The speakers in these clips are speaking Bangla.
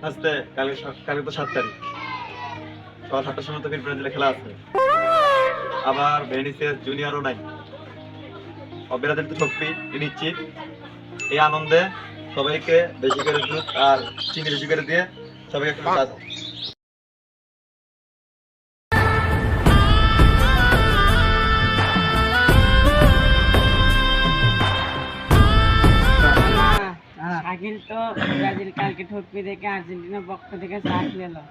আজকে কালকে তো 7 তারিখ, সকাল 7টার সময় তো ব্রাজিলে খেলা আছে। আবার ভেনিসিয়াস জুনিয়রও নাই, ব্রাজিল তো ট্রফি নিশ্চিত। এই আনন্দে সবাইকে বেশি করে দুধ আর চিনি বেশি করে দিয়ে সবাইকে একটু চা দাও। শাকিল তো ব্রাজিল কালকে ঠকপি দেখে আর্জেন্টিনার পক্ষ থেকে চা খেলো।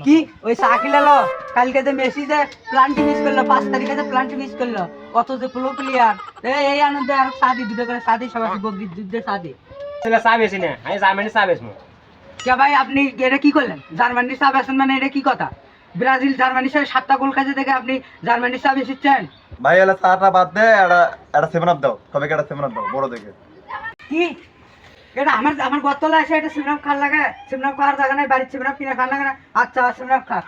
কি ওই শাকিল এলো কালকে যে মেসি যে প্লান্টি মিস করলো, 5 তারিখে যে প্লান্টি মিস করলো, কত যে প্রো প্লেয়ার এই আনন্দে আর সাদি দুটো করে সাদি সবাই বগরির যুদ্ধে সাদি ছেলে চা বেশি না, আমি জার্মানি চা বেশমু। কে ভাই আপনি এটা কি করলেন? জার্মানির চা বেছেন মানে এটা কি কথা? ব্রাজিল জার্মানির সাথে 7টা গোল খাইছে দেখে আপনি জার্মানির চা বেশিচ্ছেন? ভাই এলা চাটা বাদ দে, একটা 7 আপ দাও, সবাইকে একটা 7 আপ দাও বড় দেখে। কি এটা আমার গতলা আসে এটা সিমরাম খান লাগে? সিমরাম খাওয়ার জায়গা নাই, বাড়ির সিমরাম কিনে খান লাগে না? আচ্ছা সিমরাম খা।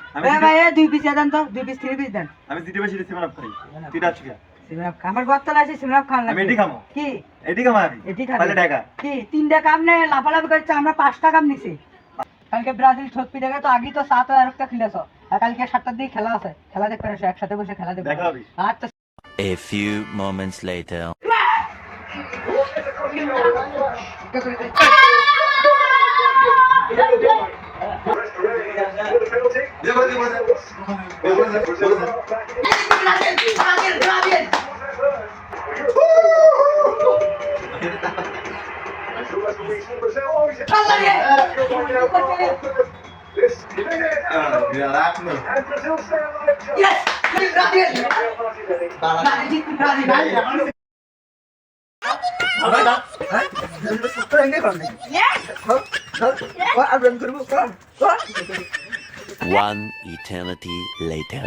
ভাই 2 পিস দেন তো, 2 পিস 3 পিস দেন। আমি জিতে বেশি 7 আপ খাই, তুই আছিস কে? সিমরাম খা, আমার গতলা আসে সিমরাম খান লাগে। আমি এটি খামো, কি এটি খামো আমি, এটি খাবে? তাহলে টাকা কি 3টা কাম নে লাফালাফি করছে, আমরা 5টা কাম নিছি। কালকে ব্রাজিল ঠকপি দেখে তো আগেই তো 7 আর একটা খেলেছ, আর কালকে 7টার দিকে খেলা আছে, খেলা দেখতে আসো, একসাথে বসে খেলা দেখবো। দেখা হবে। আচ্ছা A few moments later. One eternity later.